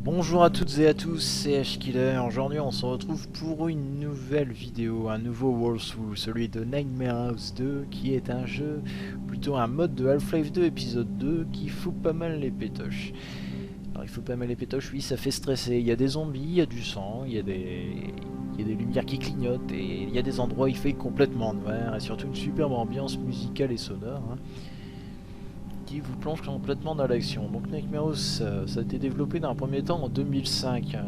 Bonjour à toutes et à tous, c'est Ashkiller. Aujourd'hui on se retrouve pour une nouvelle vidéo, un nouveau walkthrough, celui de Nightmare House 2, qui est un jeu, plutôt un mode de Half-Life 2 épisode 2, qui fout pas mal les pétoches. Alors il faut pas mal les pétoches, oui, ça fait stresser. Il y a des zombies, il y a du sang, il y a des lumières qui clignotent, et il y a des endroits où il fait complètement noir, et surtout une superbe ambiance musicale et sonore, hein, qui vous plonge complètement dans l'action. Donc Nightmare House, ça a été développé dans un premier temps en 2005, hein,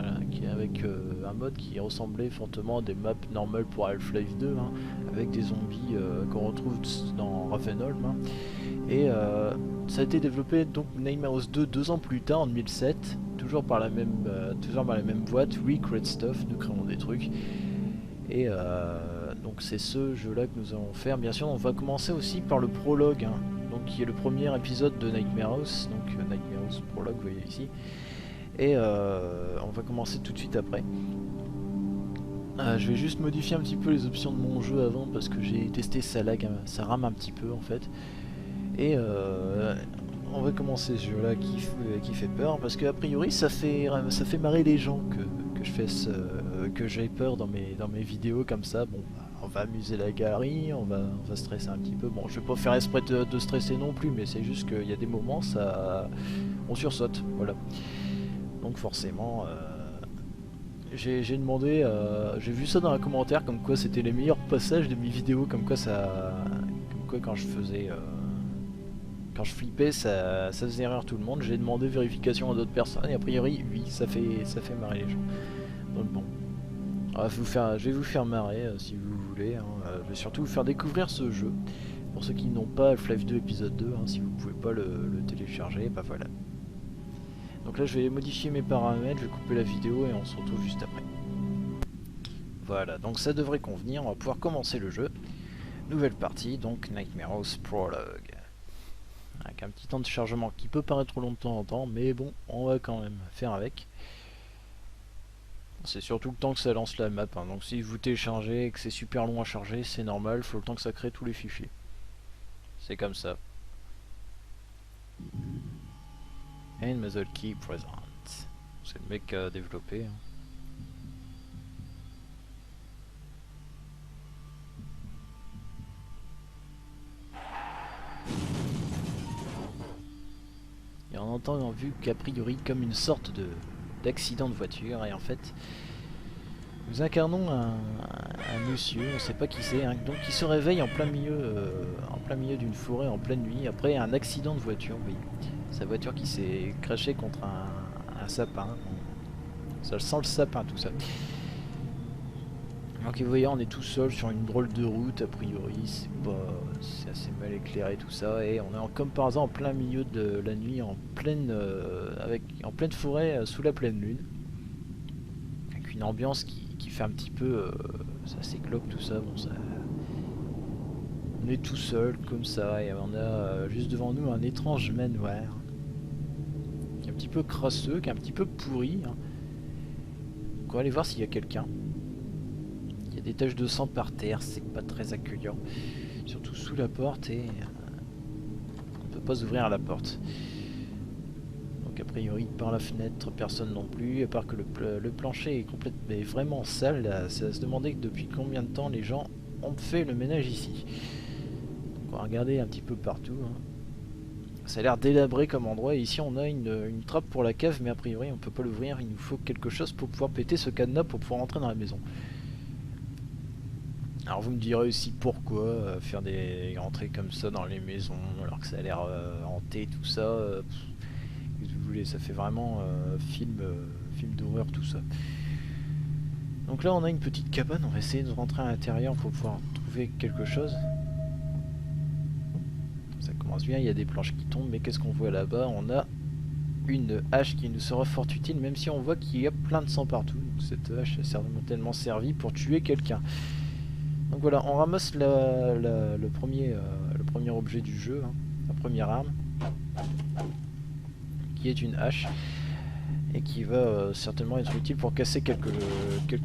avec un mode qui ressemblait fortement à des maps normales pour Half-Life 2, hein, avec des zombies qu'on retrouve dans Ravenholm. Hein. Et ça a été développé donc Nightmare House 2 2 ans plus tard, en 2007, toujours par la même boîte, We Create Stuff, nous créons des trucs. Et donc c'est ce jeu là que nous allons faire. Bien sûr on va commencer aussi par le prologue, hein, donc qui est le premier épisode de Nightmare House, donc Nightmare House prologue, vous voyez ici. Et on va commencer tout de suite après. Je vais juste modifier un petit peu les options de mon jeu avant parce que j'ai testé, ça lag, ça rame un petit peu en fait. Et on va commencer ce jeu là qui fait peur parce qu'a priori ça fait marrer les gens que je fasse que j'ai peur dans mes vidéos comme ça. Bon, on va amuser la galerie, on va stresser un petit peu. Bon, je vais pas faire exprès de stresser non plus, mais c'est juste qu'il y a des moments on sursaute, voilà. Donc forcément j'ai demandé, j'ai vu ça dans un commentaire comme quoi c'était les meilleurs passages de mes vidéos, comme quoi quand je flippais, ça faisait rire tout le monde. J'ai demandé vérification à d'autres personnes et a priori, oui, ça fait marrer les gens. Donc bon, je vais vous faire marrer si vous voulez. Hein. Je vais surtout vous faire découvrir ce jeu. Pour ceux qui n'ont pas Half-Life 2 épisode 2, hein, si vous pouvez pas le télécharger, bah voilà. Donc là, je vais modifier mes paramètres, je vais couper la vidéo et on se retrouve juste après. Voilà, donc ça devrait convenir, on va pouvoir commencer le jeu. Nouvelle partie, donc Nightmare House Prologue. Avec un petit temps de chargement qui peut paraître long de temps en temps, mais bon, on va quand même faire avec. C'est surtout le temps que ça lance la map, hein. Donc si vous téléchargez et que c'est super long à charger, c'est normal, il faut le temps que ça crée tous les fichiers. C'est comme ça. And Muzzle Key Present. C'est le mec qui a développé. Hein. Et on entend vu qu'a priori comme une sorte d'accident de voiture, et en fait nous incarnons un monsieur, on ne sait pas qui c'est, hein, donc qui se réveille en plein milieu d'une forêt en pleine nuit après un accident de voiture. Oui, sa voiture qui s'est crashée contre un sapin. Ça sent le sapin tout ça. Donc vous voyez, on est tout seul sur une drôle de route, a priori, c'est assez mal éclairé tout ça, et on est comme par hasard en plein milieu de la nuit, en pleine forêt, sous la pleine lune, avec une ambiance qui fait un petit peu, c'est assez glauque tout ça, bon ça, on est tout seul comme ça, et on a juste devant nous un étrange manoir, qui est un petit peu crasseux, qui est un petit peu pourri, hein. Donc on va aller voir s'il y a quelqu'un. Il y a des taches de sang par terre, c'est pas très accueillant. Surtout sous la porte et on ne peut pas ouvrir la porte. Donc a priori par la fenêtre personne non plus, à part que le plancher est vraiment sale. C'est à se demander depuis combien de temps les gens ont fait le ménage ici. Donc on va regarder un petit peu partout. Hein. Ça a l'air délabré comme endroit et ici on a une trappe pour la cave, mais a priori on peut pas l'ouvrir. Il nous faut quelque chose pour pouvoir péter ce cadenas pour pouvoir entrer dans la maison. Alors vous me direz aussi pourquoi faire des entrées comme ça dans les maisons alors que ça a l'air hanté tout ça. Qu'est-ce que vous voulez, ça fait vraiment film d'horreur tout ça. Donc là on a une petite cabane, on va essayer de rentrer à l'intérieur pour pouvoir trouver quelque chose. Ça commence bien, il y a des planches qui tombent, mais qu'est-ce qu'on voit là-bas? On a une hache qui nous sera fort utile, même si on voit qu'il y a plein de sang partout. Donc cette hache a certainement servi pour tuer quelqu'un. Donc voilà, on ramasse le premier objet du jeu, hein, la première arme, qui est une hache, et qui va certainement être utile pour casser quelques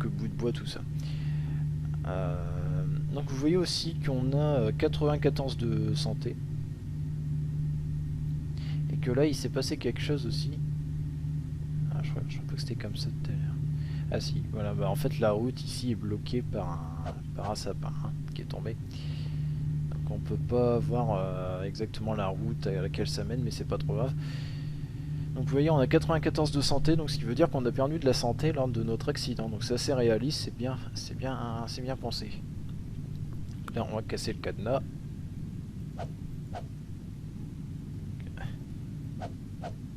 bouts de bois, tout ça. Donc vous voyez aussi qu'on a 94 de santé, et que là il s'est passé quelque chose aussi. Alors, je Je crois pas que c'était comme ça tout à l'heure. Ah si, voilà, bah en fait la route ici est bloquée par un sapin hein, qui est tombé. Donc on peut pas voir exactement la route à laquelle ça mène, mais c'est pas trop grave. Donc vous voyez, on a 94 de santé, donc ce qui veut dire qu'on a perdu de la santé lors de notre accident. Donc c'est assez réaliste, c'est bien pensé. Là on va casser le cadenas.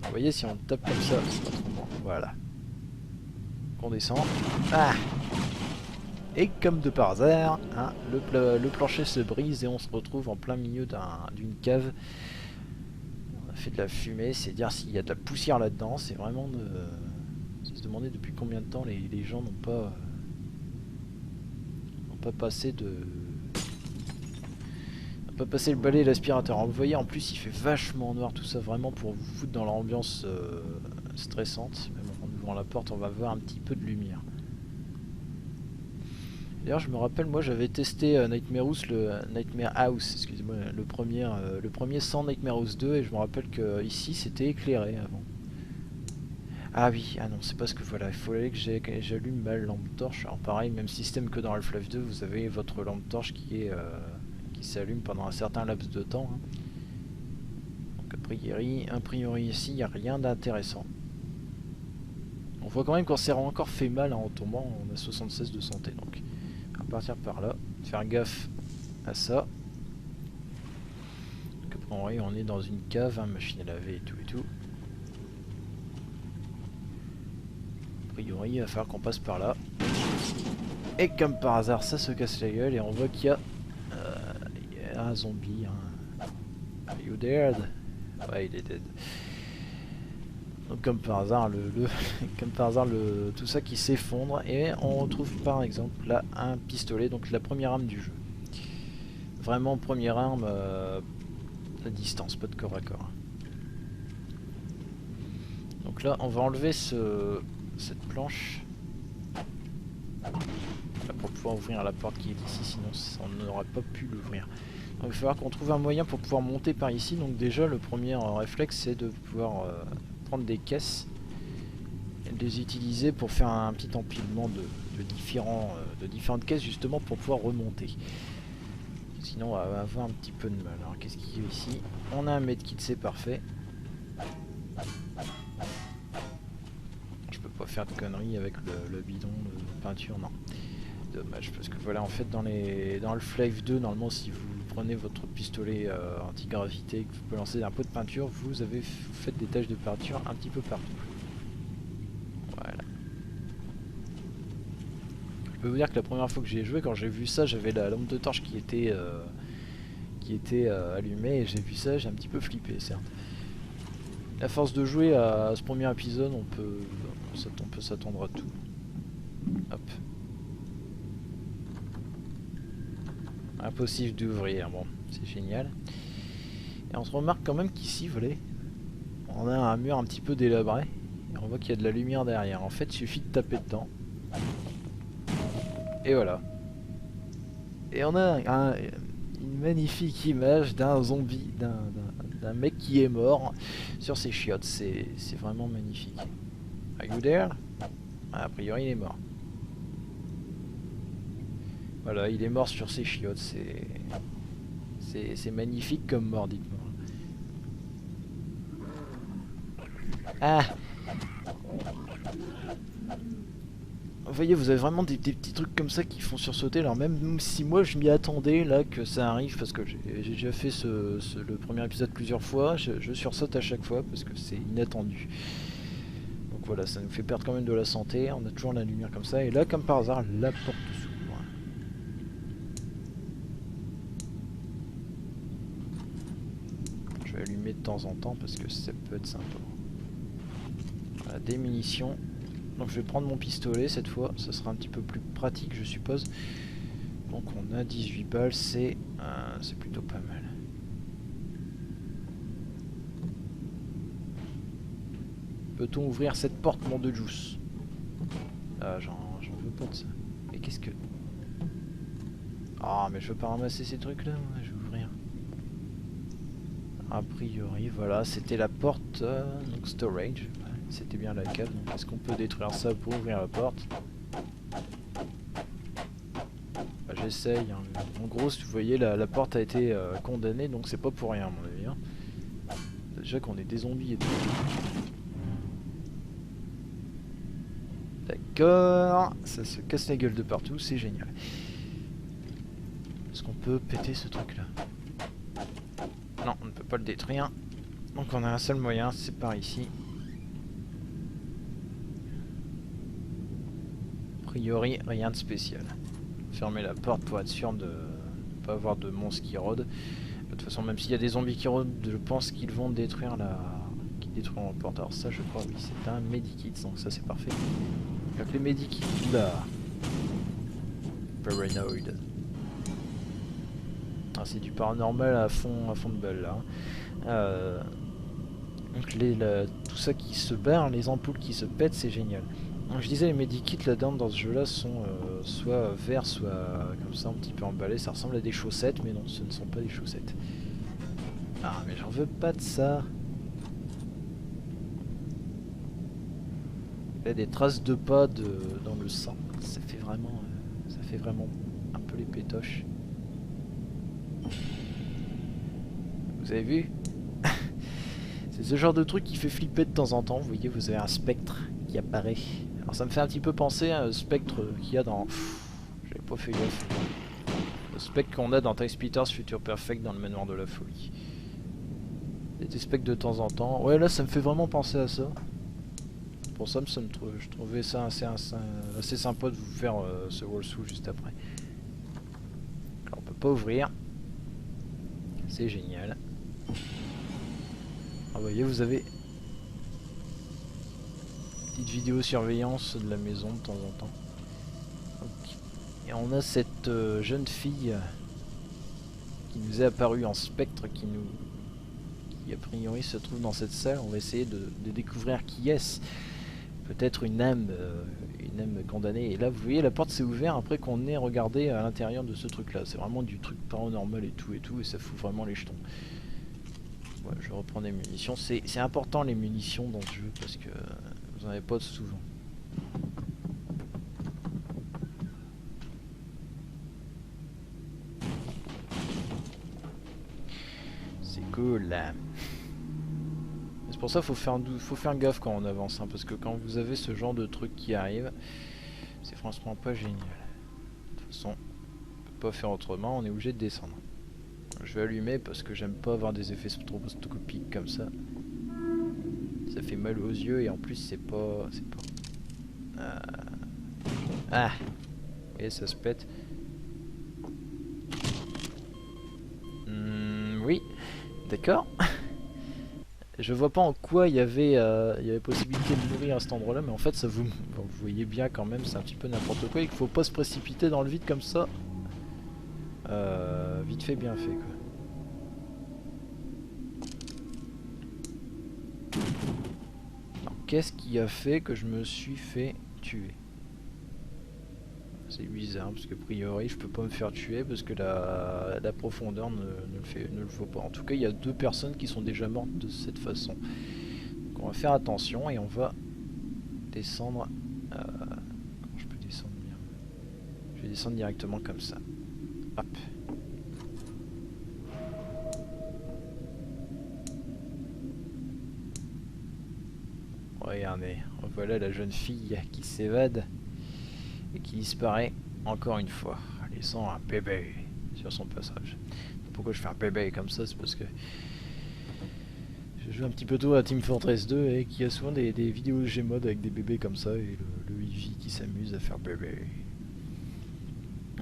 Vous voyez, si on tape comme ça, c'est pas trop bon. Voilà. On descend. Ah! Et comme de par hasard, hein, le plancher se brise et on se retrouve en plein milieu d'une cave. On a fait de la fumée, c'est dire s'il y a de la poussière là-dedans. C'est vraiment de se demander depuis combien de temps les gens n'ont pas passé le balai et l'aspirateur. Vous voyez, en plus il fait vachement noir tout ça, vraiment pour vous foutre dans l'ambiance stressante. Mais bon, en ouvrant la porte, on va voir un petit peu de lumière. D'ailleurs, je me rappelle, moi j'avais testé Nightmare House, excusez-moi, le premier sans Nightmare House 2, et je me rappelle que ici c'était éclairé avant. Ah oui, ah non, c'est parce que voilà, il fallait que j'allume ma lampe torche. Alors pareil, même système que dans Half-Life 2, vous avez votre lampe torche qui s'allume pendant un certain laps de temps. Hein. Donc a priori ici, il n'y a rien d'intéressant. On voit quand même qu'on s'est encore fait mal hein, en tombant, on a 76 de santé donc. On va partir par là, faire gaffe à ça. Donc après on est dans une cave, hein, machine à laver et tout et tout. A priori il va falloir qu'on passe par là. Et comme par hasard ça se casse la gueule et on voit qu'il y a un zombie. Hein. Are you dead? Ouais il est dead. Donc comme par hasard, tout ça qui s'effondre et on retrouve par exemple là un pistolet, donc la première arme du jeu. Vraiment première arme à distance, pas de corps à corps. Donc là on va enlever cette planche là, pour pouvoir ouvrir la porte qui est ici, sinon on n'aurait pas pu l'ouvrir. Donc il va falloir qu'on trouve un moyen pour pouvoir monter par ici. Donc déjà le premier réflexe c'est de pouvoir prendre des caisses et de les utiliser pour faire un petit empilement de différentes caisses justement pour pouvoir remonter. Sinon on va avoir un petit peu de mal. Alors qu'est-ce qu'il y a ici? On a un medkit, c'est parfait. Je peux pas faire de conneries avec le bidon de peinture, non. Dommage parce que voilà, en fait dans le Half-Life 2, normalement si vous prenez votre pistolet anti-gravité et que vous balancez un pot de peinture, vous faites des taches de peinture un petit peu partout. Voilà. Je peux vous dire que la première fois que j'ai joué, quand j'ai vu ça, j'avais la lampe de torche qui était allumée et j'ai vu ça, j'ai un petit peu flippé certes. À force de jouer à ce premier épisode, on peut s'attendre à tout. Hop. Impossible d'ouvrir, bon, c'est génial. Et on se remarque quand même qu'ici, vous voyez, on a un mur un petit peu délabré. Et on voit qu'il y a de la lumière derrière. En fait, il suffit de taper dedans. Et voilà. Et on a une magnifique image d'un zombie, d'un mec qui est mort sur ses chiottes. C'est vraiment magnifique. Are you there? A priori, il est mort. Voilà, il est mort sur ses chiottes, c'est magnifique comme mort, dites-moi. Ah! Vous voyez, vous avez vraiment des petits trucs comme ça qui font sursauter, alors même si moi je m'y attendais là que ça arrive, parce que j'ai déjà fait le premier épisode plusieurs fois, je sursaute à chaque fois parce que c'est inattendu. Donc voilà, ça nous fait perdre quand même de la santé, on a toujours la lumière comme ça, et là comme par hasard, la porte s'ouvre. Je vais allumer de temps en temps parce que ça peut être sympa. Voilà, des munitions. Donc je vais prendre mon pistolet cette fois, ça sera un petit peu plus pratique je suppose. Donc on a 18 balles, c'est plutôt pas mal. Peut-on ouvrir cette porte, mon de juice? Ah, j'en veux pas de ça. Mais qu'est-ce que... Ah, mais je veux pas ramasser ces trucs là, je vais ouvrir. A priori, voilà, c'était la porte donc storage. C'était bien la cave. Donc est-ce qu'on peut détruire ça pour ouvrir la porte? Bah, j'essaye. Hein. En gros, si vous voyez, la porte a été condamnée, donc c'est pas pour rien à mon avis. Hein. Déjà qu'on est des zombies et tout. D'accord. Ça se casse la gueule de partout, c'est génial. Est-ce qu'on peut péter ce truc là? Non, on ne peut pas le détruire. Donc on a un seul moyen, c'est par ici. A priori, rien de spécial. Fermer la porte pour être sûr de ne pas avoir de monstres qui rôdent. De toute façon, même s'il y a des zombies qui rôdent, je pense qu'ils vont détruire la... détruiront la porte. Alors ça, je crois, oui, c'est un medikit, donc ça c'est parfait. Donc les medikits, là. Paranoid. Ah, c'est du paranormal à fond de balle là. Donc tout ça qui se barre, les ampoules qui se pètent, c'est génial. Donc je disais, les medikits là-dedans dans ce jeu là sont soit verts, soit comme ça un petit peu emballés. Ça ressemble à des chaussettes, mais non, ce ne sont pas des chaussettes. Ah, mais j'en veux pas de ça. Il y a des traces de pas dans le sang. Ça fait vraiment un peu les pétoches. Vous avez vu? C'est ce genre de truc qui fait flipper de temps en temps. Vous voyez, vous avez un spectre qui apparaît. Alors ça me fait un petit peu penser à un spectre qu'il y a dans... J'avais pas fait gaffe. Le spectre qu'on a dans Time Splitters Future Perfect dans le manoir de la folie. Il y a des spectres de temps en temps. Ouais, là ça me fait vraiment penser à ça. Pour ça, je trouvais ça assez sympa de vous faire ce walkthrough juste après. Alors on peut pas ouvrir. C'est génial. Ah, vous voyez, vous avez une petite vidéo surveillance de la maison de temps en temps. Donc, et on a cette jeune fille qui nous est apparue en spectre, qui a priori se trouve dans cette salle. On va essayer de découvrir qui est-ce. Peut-être une âme condamnée. Et là, vous voyez, la porte s'est ouverte après qu'on ait regardé à l'intérieur de ce truc-là. C'est vraiment du truc paranormal et tout, et ça fout vraiment les jetons. Ouais, je reprends des munitions. C'est important les munitions dans ce jeu parce que vous n'en avez pas souvent. C'est cool là. C'est pour ça qu'il faut faire gaffe quand on avance, hein, parce que quand vous avez ce genre de truc qui arrive, c'est franchement pas génial. De toute façon, on peut pas faire autrement, on est obligé de descendre. Je vais allumer parce que j'aime pas avoir des effets stroboscopiques comme ça. Ça fait mal aux yeux et en plus c'est pas... Ah, et ça se pète. Oui, d'accord. Je vois pas en quoi il y avait possibilité de mourir à cet endroit là, mais en fait ça vous voyez bien quand même, c'est un petit peu n'importe quoi, il faut pas se précipiter dans le vide comme ça. Vite fait, bien fait quoi. Alors qu'est-ce qui a fait que je me suis fait tuer? C'est bizarre parce que a priori je peux pas me faire tuer parce que la profondeur ne le faut pas. En tout cas il y a 2 personnes qui sont déjà mortes de cette façon. Donc on va faire attention et on va descendre. Comment je peux descendre bien? Je vais descendre directement comme ça. Hop. Regardez, voilà la jeune fille qui s'évade et qui disparaît encore une fois, laissant un bébé sur son passage. Pourquoi je fais un bébé comme ça? C'est parce que je joue un petit peu tôt à Team Fortress 2 et qu'il y a souvent des vidéos Gmod avec des bébés comme ça et le Eevee qui s'amuse à faire bébé.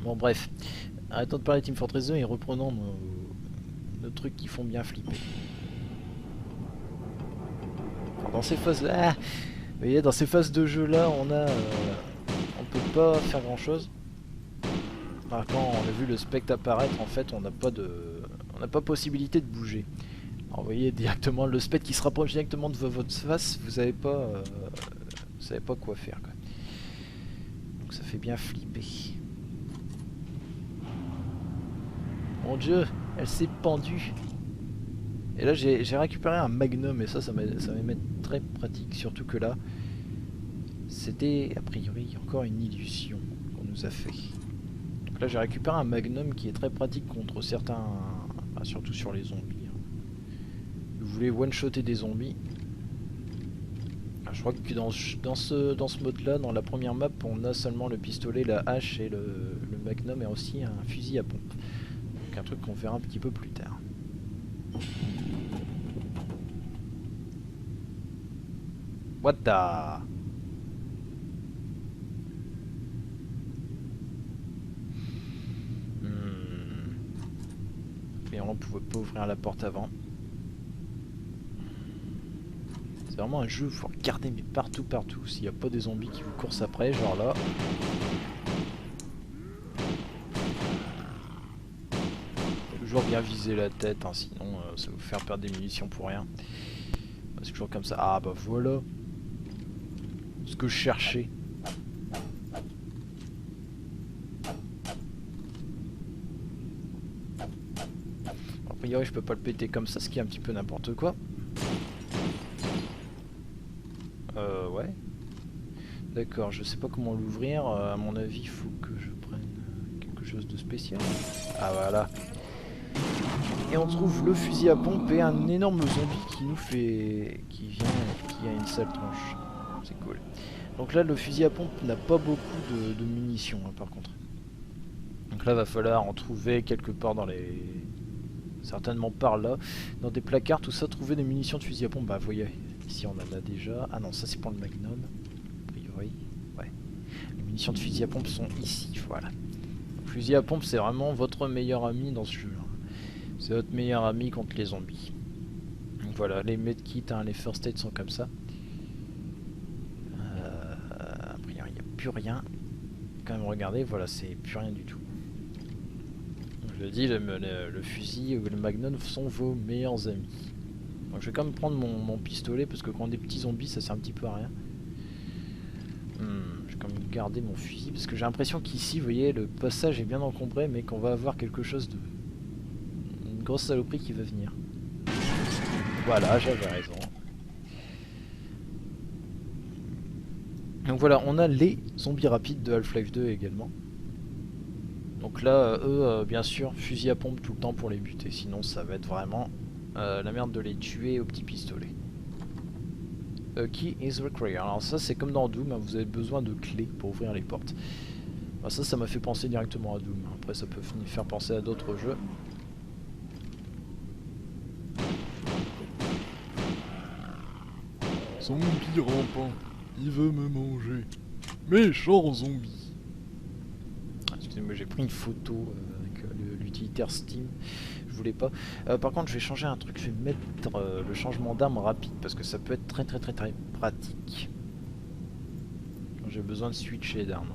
Bon bref, arrêtons de parler de Team Fortress 2 et reprenons nos trucs qui font bien flipper. Alors, dans ces phases là, vous voyez, dans ces phases de jeu là, on peut pas faire grand chose. Alors, quand on a vu le spectre apparaître, en fait, on n'a pas possibilité de bouger. Alors, vous voyez directement le spectre qui se rapproche directement de votre face, vous savez pas quoi faire quoi. Donc ça fait bien flipper. Mon dieu, elle s'est pendue. Et là j'ai récupéré un magnum et ça va mettre très pratique, surtout que là, c'était a priori encore une illusion qu'on nous a fait. Donc là j'ai récupéré un magnum qui est très pratique contre certains, enfin, surtout sur les zombies. Vous voulez one-shotter des zombies. Je crois que dans ce mode là, dans la première map, on a seulement le pistolet, la hache et le magnum et aussi un fusil à pompe. Donc un truc qu'on verra un petit peu plus tard. What the... Mais on pouvait pas ouvrir la porte avant. C'est vraiment un jeu où il faut regarder mais partout s'il n'y a pas des zombies qui vous coursent après, genre là. Toujours bien viser la tête, hein, sinon ça va vous faire perdre des munitions pour rien. C'est toujours comme ça. Ah bah voilà ce que je cherchais. A priori je peux pas le péter comme ça, ce qui est un petit peu n'importe quoi. Ouais. D'accord, je sais pas comment l'ouvrir. À mon avis, il faut que je prenne quelque chose de spécial. Ah voilà. Et on trouve le fusil à pompe et un énorme zombie qui nous fait... qui a une sale tronche. C'est cool. Donc là, le fusil à pompe n'a pas beaucoup de munitions, hein, par contre. Donc là, va falloir en trouver quelque part dans les... certainement par là. Dans des placards, tout ça, trouver des munitions de fusil à pompe. Bah, vous voyez, ici on en a déjà. Ah non, ça c'est pour le magnum. A priori, ouais. Les munitions de fusil à pompe sont ici, voilà. Le fusil à pompe, c'est vraiment votre meilleur ami dans ce jeu. C'est votre meilleur ami contre les zombies. Donc voilà, les medkits, hein, les first aid sont comme ça. A priori, il n'y a plus rien. Quand même, regardez, voilà, c'est plus rien du tout. Donc, je le dis, le fusil ou le magnum sont vos meilleurs amis. Donc je vais quand même prendre mon pistolet parce que quand on est des petits zombies, ça sert un petit peu à rien. Je vais quand même garder mon fusil parce que j'ai l'impression qu'ici, vous voyez, le passage est bien encombré, mais qu'on va avoir quelque chose de... une grosse saloperie qui va venir. Voilà, j'avais raison. Donc voilà, on a les zombies rapides de Half-Life 2 également. Donc là, eux, bien sûr, fusil à pompe tout le temps pour les buter. Sinon, ça va être vraiment la merde de les tuer au petit pistolet. Key is required. Alors ça, c'est comme dans Doom, hein, vous avez besoin de clés pour ouvrir les portes. Alors ça m'a fait penser directement à Doom. Après, ça peut faire penser à d'autres jeux. Zombie rampant, il veut me manger. Méchant zombie. Excusez-moi, j'ai pris une photo avec l'utilitaire Steam. Je voulais pas. Par contre, je vais changer un truc. Je vais mettre le changement d'arme rapide parce que ça peut être très pratique. J'ai besoin de switcher d'arme.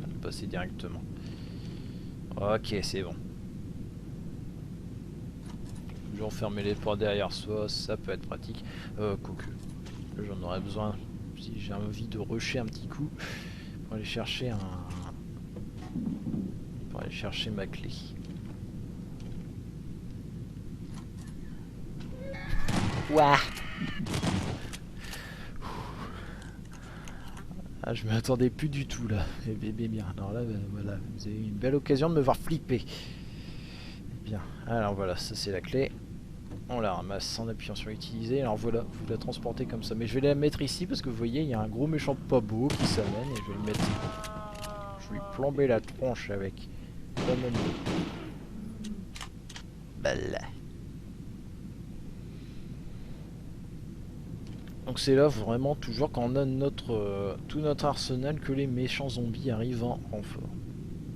De passer directement. Ok, c'est bon. Toujours fermer les portes derrière soi, ça peut être pratique. Quoique. J'en aurais besoin si j'ai envie de rusher un petit coup pour aller chercher ma clé. Ouah. Ah, je m'attendais plus du tout là. Et bien. Alors là, voilà, vous avez eu une belle occasion de me voir flipper. Bien. Alors voilà, ça c'est la clé. On la ramasse en appuyant sur utiliser. Alors voilà, vous la transportez comme ça. Mais je vais la mettre ici parce que vous voyez, il y a un gros méchant pas beau qui s'amène et je vais le mettre. Je vais lui plomber la tronche avec la même. Voilà. Donc c'est là vraiment toujours quand on a tout notre arsenal que les méchants zombies arrivent en renfort.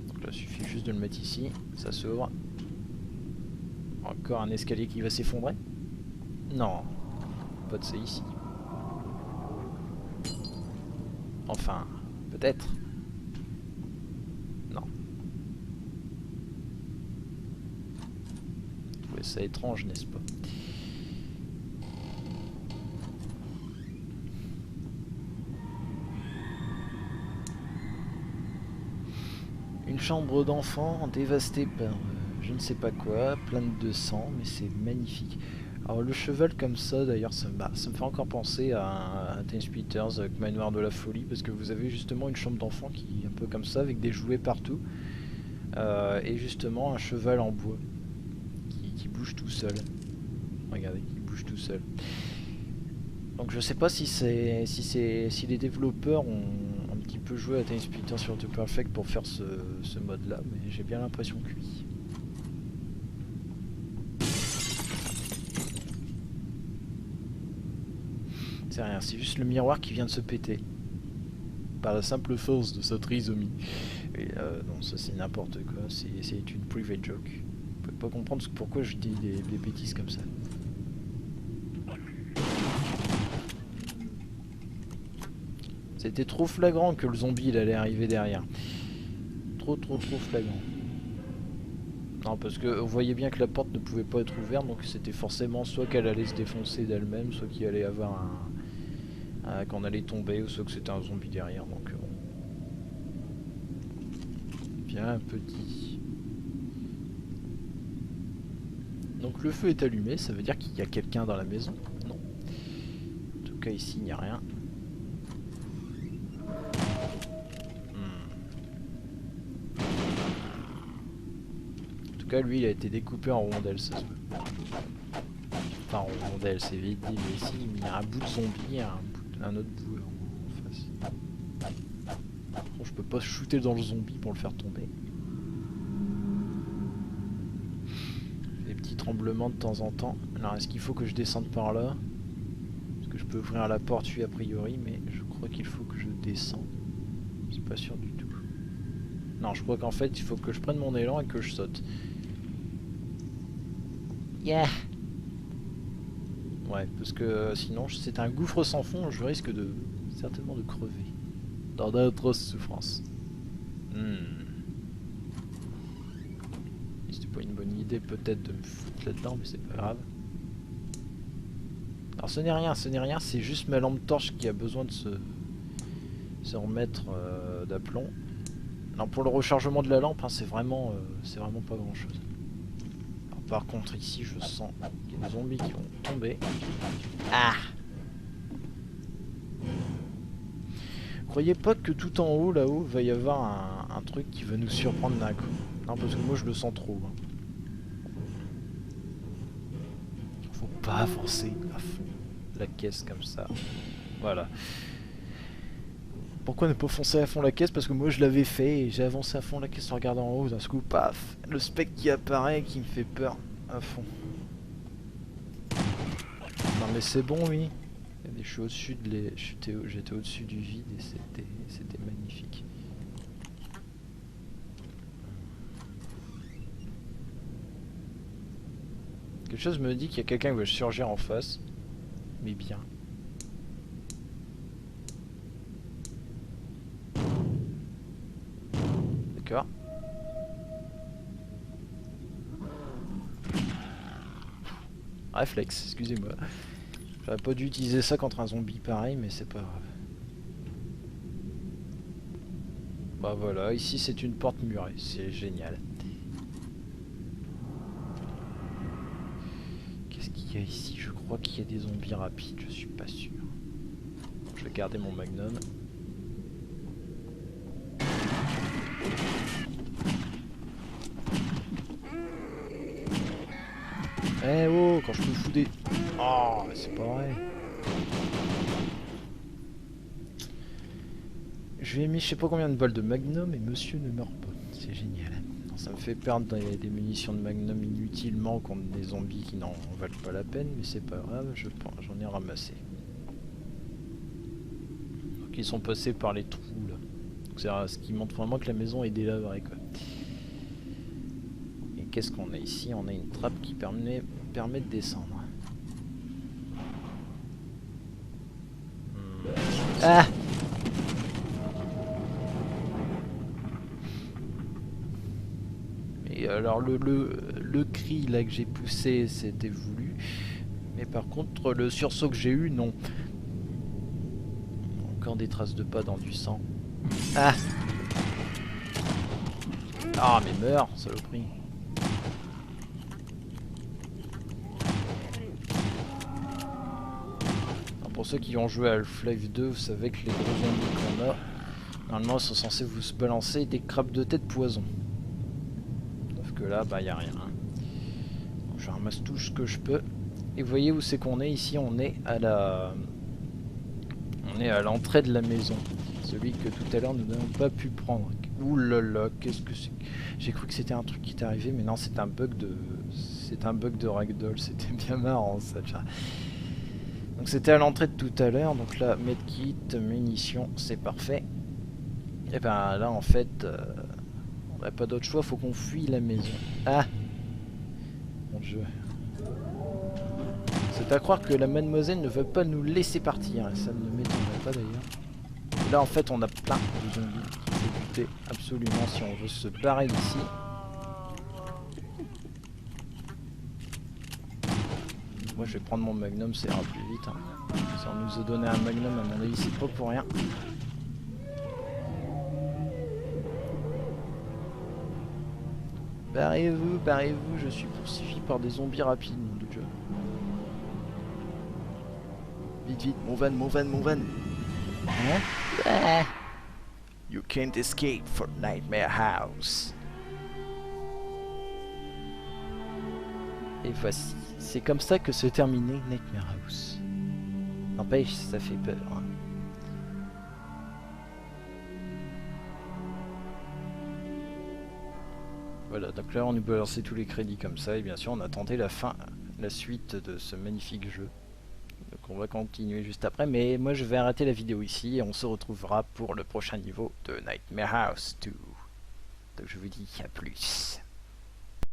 Donc là, il suffit juste de le mettre ici, ça s'ouvre. Encore un escalier qui va s'effondrer? Non, pas de ça ici. Enfin, peut-être. Non. Vous trouvez ça étrange, n'est-ce pas? Une chambre d'enfant dévastée par je ne sais pas quoi, pleine de sang, mais c'est magnifique. Alors le cheval comme ça d'ailleurs ça me fait encore penser à Time Splitters avec Manoir de la Folie, parce que vous avez justement une chambre d'enfant qui est un peu comme ça avec des jouets partout et justement un cheval en bois qui bouge tout seul. Regardez, il bouge tout seul. Donc je sais pas si les développeurs ont un petit peu joué à Time Splitters sur The Perfect pour faire ce mode là, mais j'ai bien l'impression que oui. C'est rien, c'est juste le miroir qui vient de se péter. Par la simple force de sa trisomie. Et non, ça c'est n'importe quoi, c'est une private joke. Vous pouvez pas comprendre pourquoi je dis des bêtises comme ça. C'était trop flagrant que le zombie il allait arriver derrière. Trop flagrant. Non, parce que vous voyez bien que la porte ne pouvait pas être ouverte, donc c'était forcément soit qu'elle allait se défoncer d'elle-même, soit qu'il allait avoir qu'on allait tomber, ou soit que c'était un zombie derrière. Donc bien petit. Donc le feu est allumé, ça veut dire qu'il y a quelqu'un dans la maison? Non. En tout cas ici il n'y a rien. En tout cas lui il a été découpé en rondelles, ça se veut. Enfin en rondelles, c'est vite dit, mais ici il y a un bout de zombie, un autre bout en face. Bon, je peux pas shooter dans le zombie pour le faire tomber. Des petits tremblements de temps en temps. Alors est-ce qu'il faut que je descende par là? Parce que je peux ouvrir la porte a priori, mais je crois qu'il faut que je descende. C'est pas sûr du tout. Non, je crois qu'en fait il faut que je prenne mon élan et que je saute. Yeah. Ouais, parce que sinon c'est un gouffre sans fond, je risque certainement de crever. Dans d'atroces souffrances. C'était pas une bonne idée peut-être de me foutre là-dedans, mais c'est pas grave. Alors ce n'est rien, c'est juste ma lampe torche qui a besoin de se remettre d'aplomb. Non, pour le rechargement de la lampe, hein, c'est vraiment pas grand chose. Alors, par contre ici je sens qu'il y a des zombies qui vont tomber. Ah! Croyez pas que tout en haut là-haut va y avoir un truc qui va nous surprendre d'un coup. Non, parce que moi je le sens trop. Hein. Faut pas avancer à fond la caisse comme ça. Voilà. Pourquoi ne pas foncer à fond la caisse? Parce que moi je l'avais fait et j'ai avancé à fond la caisse en regardant en haut. D'un coup, paf! Le spectre qui apparaît qui me fait peur à fond. Non mais c'est bon, oui. Je suis au-dessus de j'étais au-dessus du vide et c'était magnifique. Quelque chose me dit qu'il y a quelqu'un qui va surgir en face. Mais bien. D'accord. Réflexe, excusez-moi. J'aurais pas dû utiliser ça contre un zombie pareil, mais c'est pas grave. Bah voilà, ici c'est une porte murée, c'est génial. Qu'est-ce qu'il y a ici? Je crois qu'il y a des zombies rapides, je suis pas sûr. Je vais garder mon magnum. Eh oh, quand je me fous des... Oh, c'est pas vrai. Je lui ai mis je sais pas combien de balles de magnum et monsieur ne meurt pas. C'est génial. Ça me fait perdre des munitions de magnum inutilement contre des zombies qui n'en valent pas la peine, mais c'est pas grave, j'en ai ramassé. Donc ils sont passés par les trous là. C'est ce qui montre vraiment que la maison est délabrée quoi. Et qu'est-ce qu'on a ici? On a une trappe qui permet de descendre. Ah! Et alors le cri là que j'ai poussé c'était voulu, mais par contre le sursaut que j'ai eu non. Encore des traces de pas dans du sang. Ah! Ah mais meurs, saloperie. pour ceux qui ont joué à Half-Life 2, vous savez que les gros zombies qu'on a, normalement, sont censés vous se balancer des crabes de tête poison. Sauf que là, bah, y a rien. Donc, je ramasse tout ce que je peux. Et vous voyez où c'est qu'on est ici? On est à la... On est à l'entrée de la maison. Celui que tout à l'heure nous n'avons pas pu prendre. Ouh là là, qu'est-ce que c'est? J'ai cru que c'était un truc qui est arrivé, mais non, c'est un bug de... C'est un bug de ragdoll, c'était bien marrant ça. Donc c'était à l'entrée de tout à l'heure, donc là, medkit, munitions, c'est parfait. Et ben là en fait, on n'a pas d'autre choix, faut qu'on fuit la maison. Ah! Mon Dieu. C'est à croire que la mademoiselle ne veut pas nous laisser partir, ça ne m'étonnerait pas d'ailleurs. Là en fait on a plein de zombies qu'il faut buter absolument si on veut se barrer d'ici. Moi je vais prendre mon magnum, ça ira plus vite. Hein. Si on nous a donné un magnum, à mon avis c'est pas pour rien. Barrez-vous, je suis poursuivi par des zombies rapides, mon dieu. Vite, mon van. Hein? Ah. You can't escape from Nightmare House. Et voici, c'est comme ça que se terminait Nightmare House. N'empêche, ça fait peur. Hein. Voilà, donc là on nous peut lancer tous les crédits comme ça, et bien sûr on a tenté la suite de ce magnifique jeu. Donc on va continuer juste après, mais moi je vais arrêter la vidéo ici et on se retrouvera pour le prochain niveau de Nightmare House 2. Donc je vous dis à plus.